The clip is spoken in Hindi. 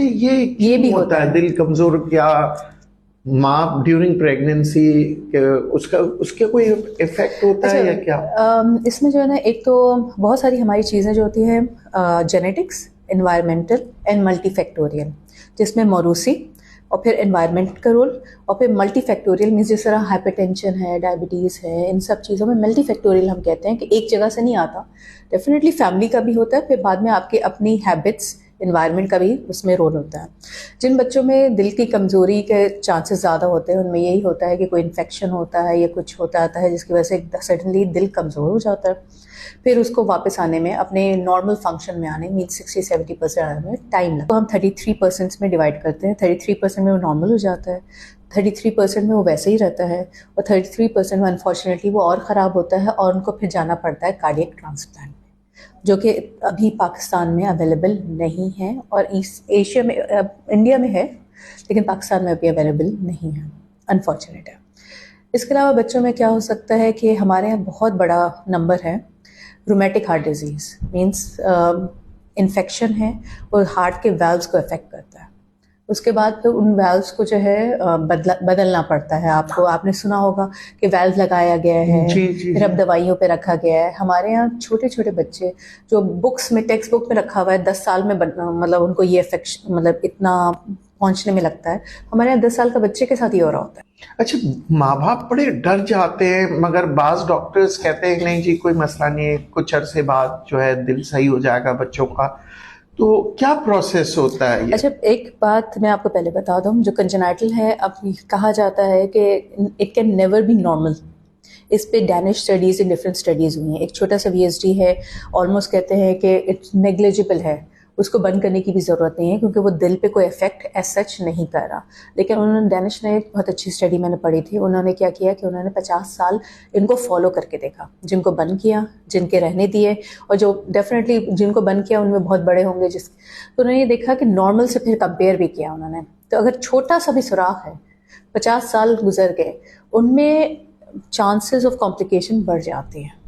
ये भी होता है दिल कमजोर, क्या माँ ड्यूरिंग प्रेगनेंसी उसका उसके कोई इफेक्ट होता है या क्या? इसमें जो है ना, एक तो बहुत सारी हमारी चीज़ें जो होती हैं genetics, environmental and multi factorial, जिसमें मौरूसी और फिर एनवायरनमेंट का रोल, और फिर मल्टी फैक्टोरियल मीन्स जिस तरह हाइपरटेंशन है, डायबिटीज़ है, इन सब चीज़ों में मल्टी फैक्टोरियल हम कहते हैं कि एक जगह से नहीं आता। डेफिनेटली फैमिली का भी होता है, फिर बाद में आपकी अपनी हैबिट्स, इन्वायरमेंट का भी उसमें रोल होता है। जिन बच्चों में दिल की कमज़ोरी के चांसेस ज़्यादा होते हैं उनमें यही होता है कि कोई इन्फेक्शन होता है या कुछ होता आता है जिसकी वजह से सडनली दिल कमज़ोर हो जाता है। फिर उसको वापस आने में, अपने नॉर्मल फंक्शन में आने में 60-70% आने में टाइम लगता है। तो हम 33% में डिवाइड करते हैं। 33% में वो नॉर्मल हो जाता है, 33% में वो वैसे ही रहता है, और 33% में अनफॉर्चुनेटली वो और ख़राब होता है और उनको फिर जाना पड़ता है कार्डियक ट्रांसप्लांट, जो कि अभी पाकिस्तान में अवेलेबल नहीं है, और ईस्ट एशिया में, इंडिया में है लेकिन पाकिस्तान में अभी अवेलेबल नहीं है, अनफॉर्चुनेट है। इसके अलावा बच्चों में क्या हो सकता है कि हमारे यहाँ बहुत बड़ा नंबर है rheumatic heart disease, means infection है और हार्ट के वाल्व्स को अफेक्ट करता है। उसके बाद तो उन वाल्व्स को जो है बदलना पड़ता है आपको। आपने सुना होगा कि वाल्व लगाया गया है, जी जी फिर अब दवाइयों पे रखा गया है। हमारे यहाँ छोटे छोटे बच्चे जो बुक्स में, टेक्स्ट बुक में रखा हुआ है 10 साल में मतलब उनको ये इफेक्शन, मतलब इतना पहुंचने में लगता है, हमारे यहाँ 10 साल का बच्चे के साथ ये हो रहा होता है। अच्छा, माँ बाप बड़े डर जाते हैं, मगर बाज डॉक्टर्स कहते हैं नहीं जी कोई मसला नहीं है, कुछ अरसे बाद जो है दिल सही हो जाएगा बच्चों का। तो क्या प्रोसेस होता है ये? अच्छा, एक बात मैं आपको पहले बता दूं, जो कंजेनाइटल है, अब कहा जाता है कि it can never be normal. इस पे Danish studies and different studies हुई हैं। एक छोटा सा वीएसडी है, ऑलमोस्ट कहते हैं कि इट्स नेग्लिजिबल है, उसको बंद करने की भी ज़रूरत नहीं है क्योंकि वो दिल पे कोई इफेक्ट एज सच नहीं कर रहा। लेकिन उन्होंने, डैनिश ने एक बहुत अच्छी स्टडी मैंने पढ़ी थी, उन्होंने क्या किया कि उन्होंने 50 साल इनको फॉलो करके देखा, जिनको बंद किया, जिनके रहने दिए, और जो डेफिनेटली जिनको बंद किया उनमें बहुत बड़े होंगे जिस, तो उन्होंने ये देखा कि नॉर्मल से फिर कंपेयर भी किया उन्होंने। तो अगर छोटा सा भी सुराख है, 50 साल गुजर गए, उनमें चांसेस ऑफ कॉम्प्लिकेशन बढ़ जाती हैं।